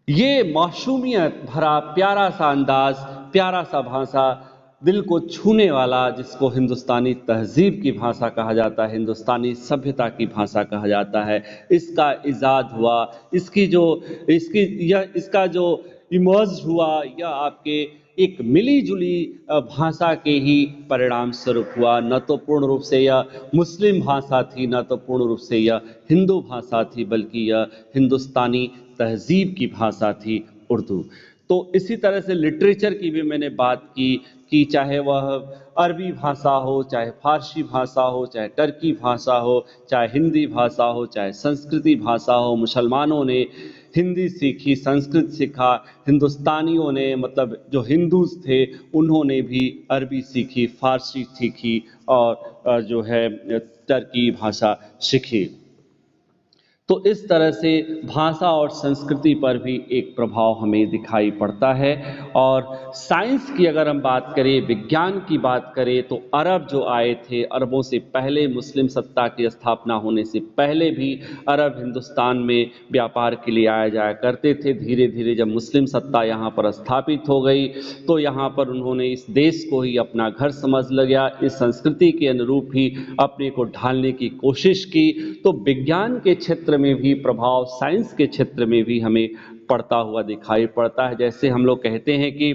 ये मासूमियत भरा प्यारा सा अंदाज, प्यारा सा भाषा, दिल को छूने वाला, जिसको हिंदुस्तानी तहजीब की भाषा कहा जाता है, हिंदुस्तानी सभ्यता की भाषा कहा जाता है, इसका इजाद हुआ, इसका जो इमर्ज हुआ, यह आपके एक मिली जुली भाषा के ही परिणाम स्वरूप हुआ। न तो पूर्ण रूप से यह मुस्लिम भाषा थी, न तो पूर्ण रूप से यह हिंदू भाषा थी, बल्कि यह हिंदुस्तानी तहजीब की भाषा थी, उर्दू। तो इसी तरह से लिटरेचर की भी मैंने बात की कि चाहे वह अरबी भाषा हो, चाहे फारसी भाषा हो, चाहे टर्की भाषा हो, चाहे हिंदी भाषा हो, चाहे संस्कृति भाषा हो, मुसलमानों ने हिंदी सीखी, संस्कृत सीखा, हिंदुस्तानियों ने, मतलब जो हिंदूज थे, उन्होंने भी अरबी सीखी, फारसी सीखी और जो है टर्की भाषा सीखी। तो इस तरह से भाषा और संस्कृति पर भी एक प्रभाव हमें दिखाई पड़ता है। और साइंस की अगर हम बात करें, विज्ञान की बात करें, तो अरब जो आए थे, अरबों से पहले, मुस्लिम सत्ता की स्थापना होने से पहले भी अरब हिंदुस्तान में व्यापार के लिए आया जाया करते थे। धीरे धीरे जब मुस्लिम सत्ता यहाँ पर स्थापित हो गई, तो यहाँ पर उन्होंने इस देश को ही अपना घर समझ लिया, इस संस्कृति के अनुरूप ही अपने को ढालने की कोशिश की। तो विज्ञान के क्षेत्र में भी प्रभाव, साइंस के क्षेत्र में भी हमें पड़ता हुआ दिखाई पड़ता है। जैसे हम लोग कहते हैं कि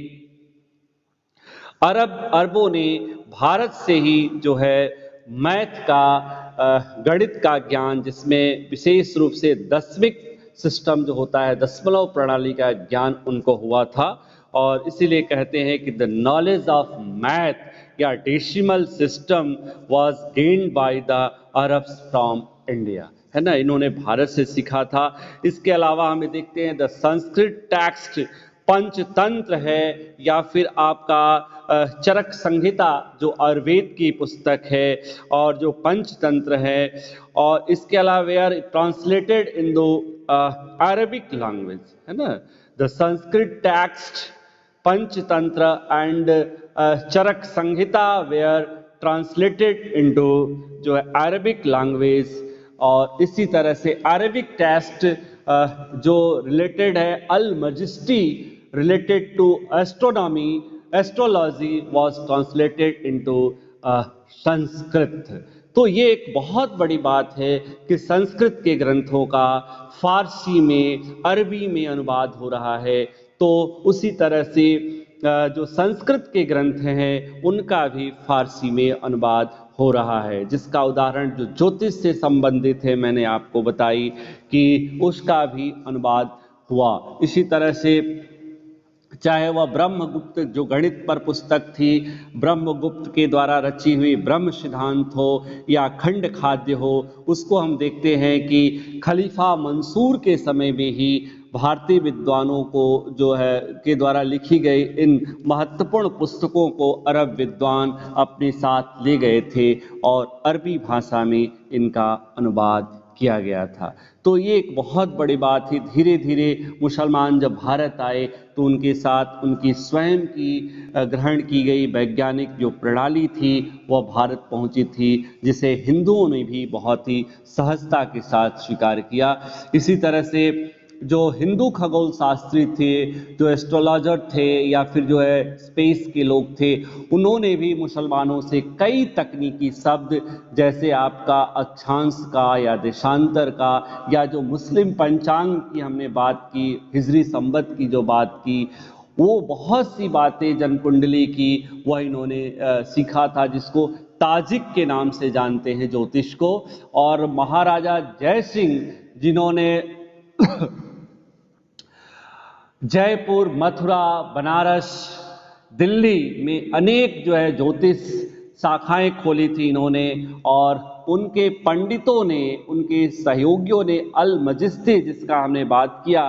अरबों ने भारत से ही जो है मैथ का, गणित का ज्ञान, जिसमें विशेष रूप से दशमिक सिस्टम जो होता है, दशमलव प्रणाली का ज्ञान उनको हुआ था। और इसीलिए कहते हैं कि द नॉलेज ऑफ मैथ या decimal system was gained by the Arabs from India, है ना, इन्होंने भारत से सीखा था। इसके अलावा हमें देखते हैं द संस्कृत टेक्स्ट, पंचतंत्र है, या फिर आपका चरक संहिता जो आयुर्वेद की पुस्तक है, और जो पंचतंत्र है, और इसके अलावा वे आर ट्रांसलेटेड इन दो अरबिक लैंग्वेज, है ना, the Sanskrit text, Panchatantra and Charaka Samhita were translated into जो है अरबिक लैंग्वेज। और इसी तरह से अरबिक टेक्स्ट जो रिलेटेड है अल मजिस्ट्री related to astronomy, astrology was translated into Sanskrit. तो ये एक बहुत बड़ी बात है कि संस्कृत के ग्रंथों का फारसी में, अरबी में अनुवाद हो रहा है। तो उसी तरह से जो संस्कृत के ग्रंथ हैं उनका भी फारसी में अनुवाद हो रहा है, जिसका उदाहरण जो ज्योतिष से संबंधित है मैंने आपको बताई कि उसका भी अनुवाद हुआ। इसी तरह से चाहे वह ब्रह्मगुप्त जो गणित पर पुस्तक थी, ब्रह्मगुप्त के द्वारा रची हुई ब्रह्म सिद्धांत हो या खंड खाद्य हो, उसको हम देखते हैं कि खलीफा मंसूर के समय में ही भारतीय विद्वानों को जो है के द्वारा लिखी गई इन महत्वपूर्ण पुस्तकों को अरब विद्वान अपने साथ ले गए थे और अरबी भाषा में इनका अनुवाद किया गया था। तो ये एक बहुत बड़ी बात थी। धीरे धीरे मुसलमान जब भारत आए तो उनके साथ उनकी स्वयं की ग्रहण की गई वैज्ञानिक जो प्रणाली थी वह भारत पहुंची थी, जिसे हिंदुओं ने भी बहुत ही सहजता के साथ स्वीकार किया। इसी तरह से जो हिंदू खगोल शास्त्री थे, जो एस्ट्रोलॉजर थे, या फिर जो है स्पेस के लोग थे, उन्होंने भी मुसलमानों से कई तकनीकी शब्द, जैसे आपका अक्षांश का या देशांतर का, या जो मुस्लिम पंचांग की हमने बात की, हिजरी संवत की जो बात की, वो बहुत सी बातें जनकुंडली की वह इन्होंने सीखा था, जिसको ताजिक के नाम से जानते हैं ज्योतिष को। और महाराजा जय सिंह जिन्होंने जयपुर, मथुरा, बनारस, दिल्ली में अनेक जो है ज्योतिष शाखाएं खोली थी इन्होंने, और उनके पंडितों ने, उनके सहयोगियों ने अल मजिस्ट्री, जिसका हमने बात किया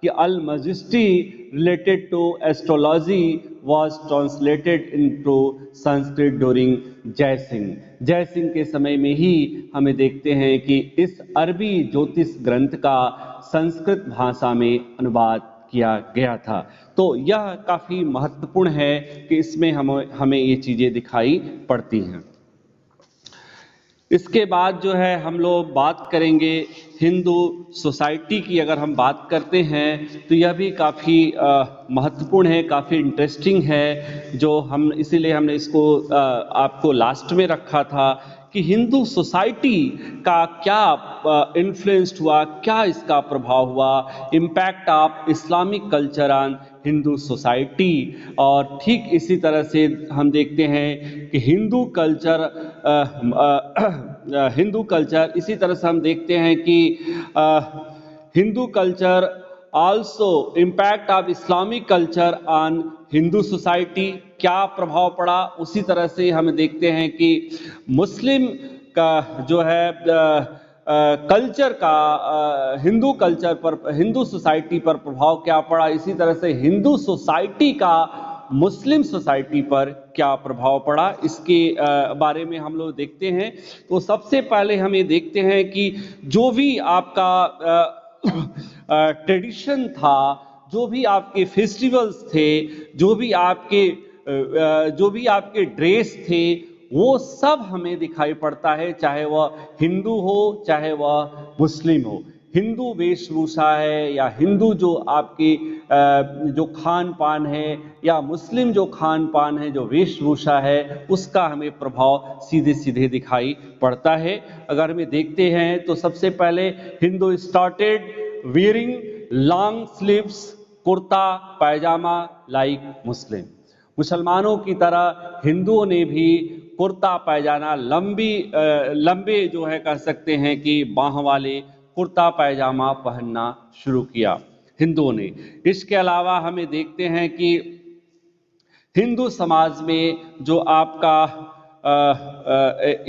कि अल मजिस्ट्री related to astrology was translated into Sanskrit during Jai Singh. जय सिंह के समय में ही हमें देखते हैं कि इस अरबी ज्योतिष ग्रंथ का संस्कृत भाषा में अनुवाद किया गया था। तो यह काफ़ी महत्वपूर्ण है कि इसमें हमें ये चीज़ें दिखाई पड़ती हैं। इसके बाद जो है हम लोग बात करेंगे हिंदू सोसाइटी की। अगर हम बात करते हैं तो यह भी काफ़ी महत्वपूर्ण है, काफ़ी इंटरेस्टिंग है, जो हम इसीलिए हमने इसको आपको लास्ट में रखा था कि हिंदू सोसाइटी का क्या इन्फ्लुएंस्ड हुआ, क्या इसका प्रभाव हुआ, impact of Islamic culture on Hindu society. और ठीक इसी तरह से हम देखते हैं कि हिंदू कल्चर इसी तरह से हम देखते हैं कि Hindu culture also impact of Islamic culture on Hindu society, क्या प्रभाव पड़ा। उसी तरह से हम देखते हैं कि मुस्लिम का जो है कल्चर का हिंदू कल्चर पर, हिंदू सोसाइटी पर प्रभाव क्या पड़ा। इसी तरह से हिंदू सोसाइटी का मुस्लिम सोसाइटी पर क्या प्रभाव पड़ा, इसके बारे में हम लोग देखते हैं। तो सबसे पहले हम ये देखते हैं कि जो भी आपका ट्रेडिशन था, जो भी आपके फेस्टिवल्स थे, जो भी आपके ड्रेस थे, वो सब हमें दिखाई पड़ता है, चाहे वह हिंदू हो चाहे वह मुस्लिम हो। हिंदू वेशभूषा है या हिंदू जो आपकी जो खान पान है, या मुस्लिम जो खान पान है, जो वेशभूषा है, उसका हमें प्रभाव सीधे सीधे दिखाई पड़ता है। अगर हमें देखते हैं तो सबसे पहले Hindu started wearing long sleeves kurta pyjama like Muslim. मुसलमानों की तरह हिंदुओं ने भी कुर्ता पैजामा लंबे जो है कह सकते हैं कि बाह वाले कुर्ता पैजामा पहनना शुरू किया हिंदुओं ने। इसके अलावा हमें देखते हैं कि हिंदू समाज में जो आपका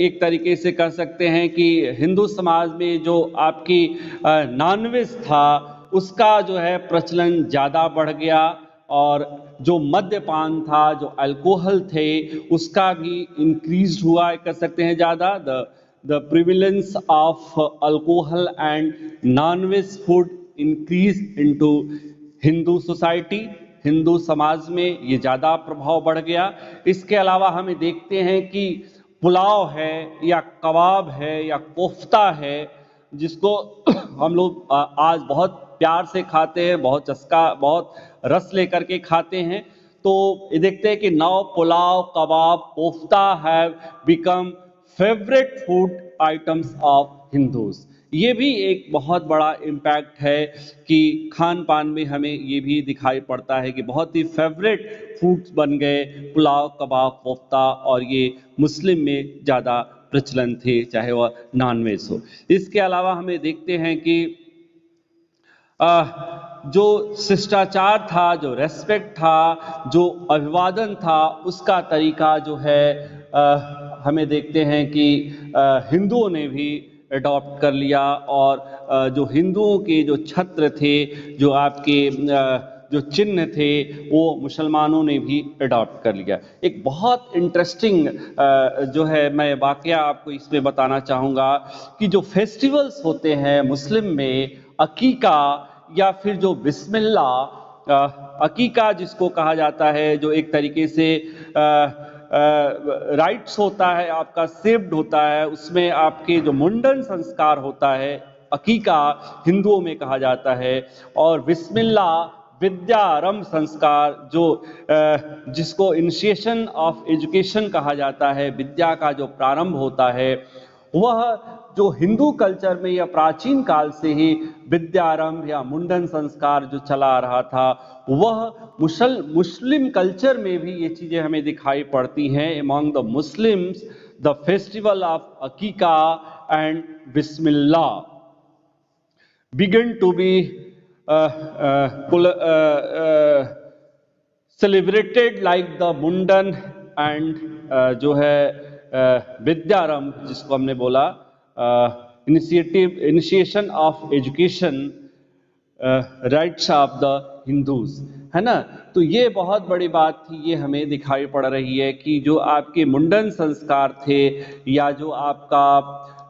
एक तरीके से कह सकते हैं कि हिंदू समाज में जो आपकी नॉनवेज था, उसका जो है प्रचलन ज़्यादा बढ़ गया, और जो मद्यपान था, जो अल्कोहल थे, उसका भी इंक्रीज हुआ कह सकते हैं ज़्यादा। The prevalence of alcohol and nonveg food increase into Hindu society. Hindu समाज में ये ज़्यादा प्रभाव बढ़ गया। इसके अलावा हमें देखते हैं कि पुलाव है या कबाब है या कोफ्ता है, जिसको हम लोग आज बहुत प्यार से खाते हैं, बहुत रस लेकर के खाते हैं। तो ये देखते हैं कि now pulao, kebab, kofta have become favourite food items of Hindus. ये भी एक बहुत बड़ा इम्पैक्ट है कि खान पान में हमें ये भी दिखाई पड़ता है कि बहुत ही फेवरेट फूड्स बन गए पुलाव, कबाब, कोफ्ता, और ये मुस्लिम में ज़्यादा प्रचलन थे, चाहे वह नॉनवेज हो। इसके अलावा हमें देखते हैं कि जो शिष्टाचार था, जो रेस्पेक्ट था, जो अभिवादन था, उसका तरीका जो है हमें देखते हैं कि हिंदुओं ने भी अडॉप्ट कर लिया, और जो हिंदुओं के जो छत्र थे, जो आपके जो चिन्ह थे, वो मुसलमानों ने भी अडॉप्ट कर लिया। एक बहुत इंटरेस्टिंग जो है मैं वाकया आपको इसमें बताना चाहूँगा कि जो फेस्टिवल्स होते हैं मुस्लिम में, अकीका या फिर जो बिस्मिल्लाह, अकीका जिसको कहा जाता है, जो एक तरीके से राइट्स होता है, आपका सेव्ड होता है, उसमें आपके जो मुंडन संस्कार होता है, अकीका हिंदुओं में कहा जाता है। और बिस्मिल्लाह विद्यारंभ संस्कार, जो जिसको इनिशिएशन ऑफ एजुकेशन कहा जाता है, विद्या का जो प्रारंभ होता है, वह जो हिंदू कल्चर में या प्राचीन काल से ही विद्यारंभ या मुंडन संस्कार जो चला आ रहा था, वह मुस्लिम कल्चर में भी ये चीज़ें हमें दिखाई पड़ती हैं। Among the Muslims the festival of Aqiqah and Bismillah begin to be celebrated like the mundan and जो है विद्यारंभ, जिसको हमने बोला initiation of education rites of the Hindus, है ना। तो ये बहुत बड़ी बात थी, ये हमें दिखाई पड़ रही है कि जो आपके मुंडन संस्कार थे, या जो आपका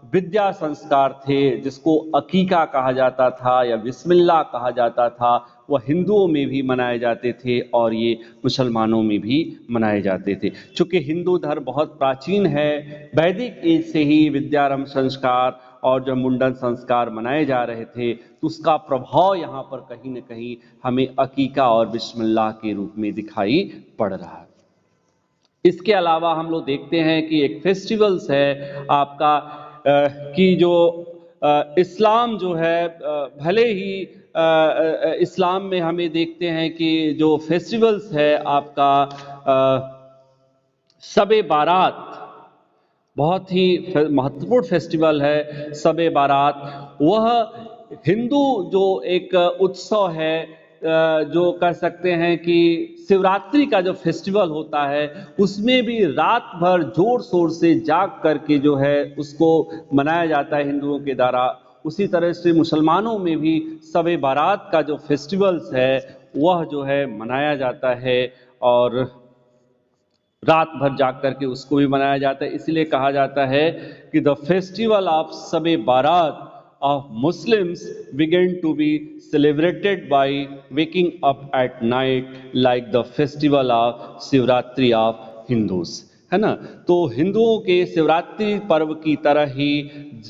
विद्या संस्कार थे, जिसको अकीका कहा जाता था या बिस्मिल्लाह कहा जाता था, वह हिंदुओं में भी मनाए जाते थे और ये मुसलमानों में भी मनाए जाते थे। चूँकि हिंदू धर्म बहुत प्राचीन है, वैदिक एज से ही विद्यारंभ संस्कार और जो मुंडन संस्कार मनाए जा रहे थे, तो उसका प्रभाव यहाँ पर कहीं न कहीं हमें अकीका और बिस्मिल्लाह के रूप में दिखाई पड़ रहा है। इसके अलावा हम लोग देखते हैं कि एक फेस्टिवल्स है आपका कि जो इस्लाम जो है भले ही इस्लाम में हमें देखते हैं कि जो फेस्टिवल्स है आपका शब-ए बारात बहुत ही महत्वपूर्ण फेस्टिवल है। शब-ए बारात वह हिंदू जो एक उत्सव है, जो कह सकते हैं कि शिवरात्रि का जो फेस्टिवल होता है, उसमें भी रात भर जोर शोर से जाग करके जो है उसको मनाया जाता है हिंदुओं के द्वारा। उसी तरह से मुसलमानों में भी शब-ए बारात का जो फेस्टिवल्स है वह जो है मनाया जाता है और रात भर जाग करके उसको भी मनाया जाता है। इसलिए कहा जाता है कि द फेस्टिवल ऑफ शब-ए बारात of Muslims began to be celebrated by waking up at night like the festival of Shivratri of Hindus, है ना। तो हिंदुओं के शिवरात्रि पर्व की तरह ही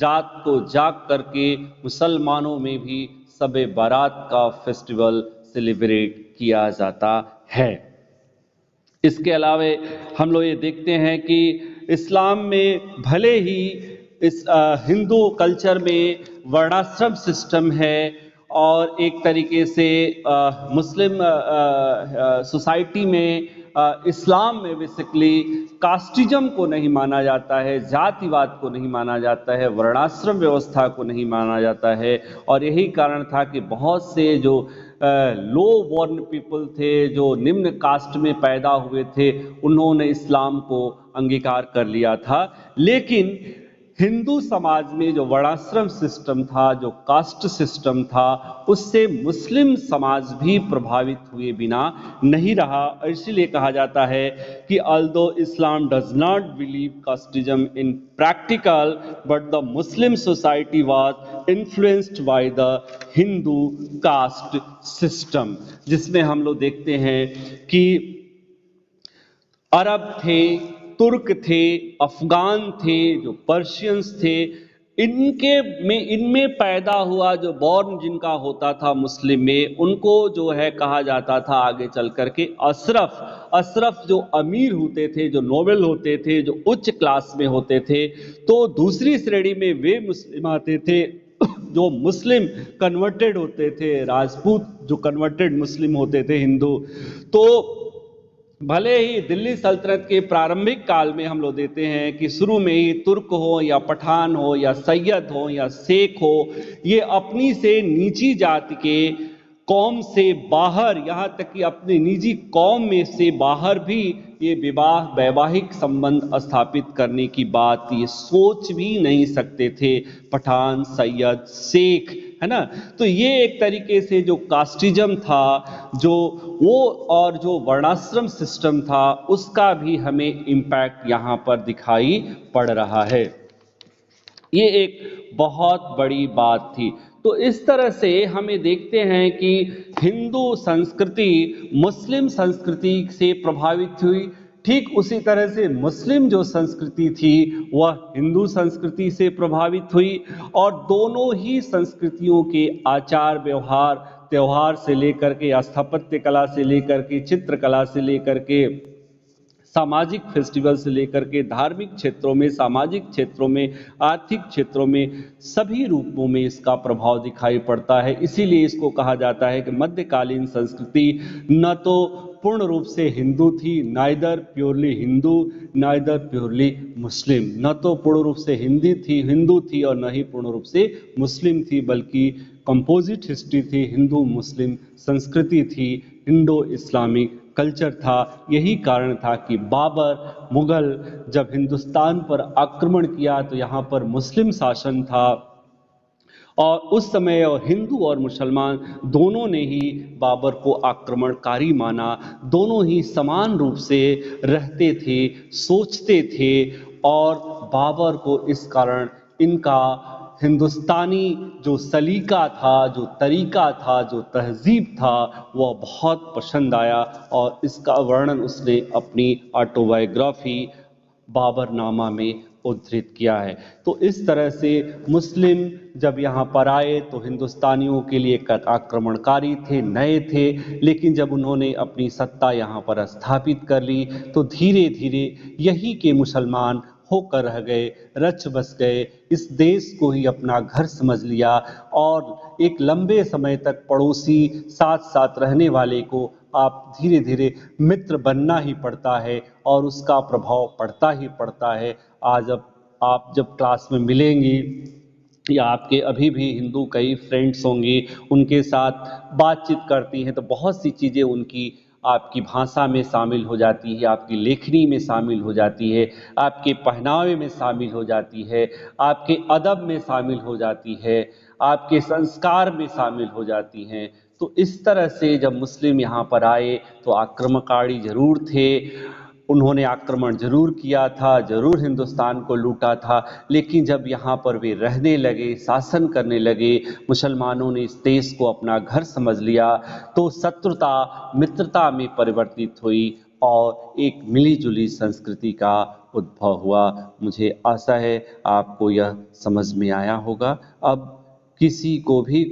रात को जाग करके मुसलमानों में भी शब-ए बारात का फेस्टिवल सेलिब्रेट किया जाता है। इसके अलावे हम लोग ये देखते हैं कि इस्लाम में भले ही इस हिंदू कल्चर में वर्णाश्रम सिस्टम है और एक तरीके से मुस्लिम सोसाइटी में इस्लाम में बेसिकली कास्टिज्म को नहीं माना जाता है, जातिवाद को नहीं माना जाता है, वर्णाश्रम व्यवस्था को नहीं माना जाता है। और यही कारण था कि बहुत से जो लो बॉर्न पीपल थे, जो निम्न कास्ट में पैदा हुए थे, उन्होंने इस्लाम को अंगीकार कर लिया था। लेकिन हिंदू समाज में जो वर्णाश्रम सिस्टम था, जो कास्ट सिस्टम था, उससे मुस्लिम समाज भी प्रभावित हुए बिना नहीं रहा। इसीलिए कहा जाता है कि although Islam does not believe casteism in practical but the Muslim society was influenced by the Hindu caste system, जिसमें हम लोग देखते हैं कि अरब थे, तुर्क थे, अफगान थे, जो पर्शियंस थे, इनमें पैदा हुआ जो बॉर्न जिनका होता था मुस्लिम में, उनको जो है कहा जाता था आगे चल करके अशरफ। अशरफ जो अमीर होते थे, जो नोबल होते थे, जो उच्च क्लास में होते थे, तो दूसरी श्रेणी में वे मुस्लिम आते थे जो मुस्लिम कन्वर्टेड होते थे, राजपूत जो कन्वर्टेड मुस्लिम होते थे हिंदू। तो भले ही दिल्ली सल्तनत के प्रारंभिक काल में हम लोग देते हैं कि शुरू में ही तुर्क हो या पठान हो या सैयद हो या शेख हो, ये अपनी से नीची जाति के कौम से बाहर, यहाँ तक कि अपने निजी कौम में से बाहर भी ये वैवाहिक संबंध स्थापित करने की बात ये सोच भी नहीं सकते थे पठान, सैयद, शेख, है ना। तो ये एक तरीके से जो कास्टिज्म था, जो वो और जो वर्णाश्रम सिस्टम था, उसका भी हमें इम्पैक्ट यहाँ पर दिखाई पड़ रहा है। ये एक बहुत बड़ी बात थी। तो इस तरह से हमें देखते हैं कि हिंदू संस्कृति मुस्लिम संस्कृति से प्रभावित हुई, ठीक उसी तरह से मुस्लिम जो संस्कृति थी वह हिंदू संस्कृति से प्रभावित हुई, और दोनों ही संस्कृतियों के आचार व्यवहार, त्योहार से लेकर के, स्थापत्य कला से लेकर के, चित्रकला से लेकर के, सामाजिक फेस्टिवल से लेकर के, धार्मिक क्षेत्रों में, सामाजिक क्षेत्रों में, आर्थिक क्षेत्रों में, सभी रूपों में इसका प्रभाव दिखाई पड़ता है। इसीलिए इसको कहा जाता है कि मध्यकालीन संस्कृति न तो पूर्ण रूप से हिंदू थी, neither purely Hindu, neither purely Muslim, न तो पूर्ण रूप से हिंदू थी और न ही पूर्ण रूप से मुस्लिम थी, बल्कि कंपोजिट हिस्ट्री थी, हिंदू मुस्लिम संस्कृति थी, इंडो इस्लामिक कल्चर था। यही कारण था कि बाबर मुगल जब हिंदुस्तान पर आक्रमण किया तो यहाँ पर मुस्लिम शासन था, और उस समय हिंदू और मुसलमान दोनों ने ही बाबर को आक्रमणकारी माना, दोनों ही समान रूप से रहते थे, सोचते थे, और बाबर को इस कारण इनका हिंदुस्तानी जो सलीका था, जो तरीका था, जो तहज़ीब था, वह बहुत पसंद आया और इसका वर्णन उसने अपनी ऑटोबायोग्राफी बाबरनामा में उद्धृत किया है। तो इस तरह से मुस्लिम जब यहाँ पर आए तो हिंदुस्तानियों के लिए एक आक्रमणकारी थे, नए थे, लेकिन जब उन्होंने अपनी सत्ता यहाँ पर स्थापित कर ली तो धीरे धीरे यही के मुसलमान होकर रह गए, रच बस गए, इस देश को ही अपना घर समझ लिया और एक लंबे समय तक पड़ोसी साथ साथ रहने वाले को आप धीरे धीरे मित्र बनना ही पड़ता है और उसका प्रभाव पड़ता ही पड़ता है। आज अब आप जब क्लास में मिलेंगी या आपके अभी भी हिंदू कई फ्रेंड्स होंगे, उनके साथ बातचीत करती हैं तो बहुत सी चीज़ें उनकी आपकी भाषा में शामिल हो जाती है, आपकी लेखनी में शामिल हो जाती है, आपके पहनावे में शामिल हो जाती है, आपके अदब में शामिल हो जाती है, आपके संस्कार में शामिल हो जाती हैं। तो इस तरह से जब मुस्लिम यहाँ पर आए तो आक्रमणकारी जरूर थे, उन्होंने आक्रमण जरूर किया था, जरूर हिंदुस्तान को लूटा था, लेकिन जब यहाँ पर वे रहने लगे, शासन करने लगे, मुसलमानों ने इस देश को अपना घर समझ लिया तो शत्रुता मित्रता में परिवर्तित हुई और एक मिलीजुली संस्कृति का उद्भव हुआ। मुझे आशा है आपको यह समझ में आया होगा। अब किसी को भी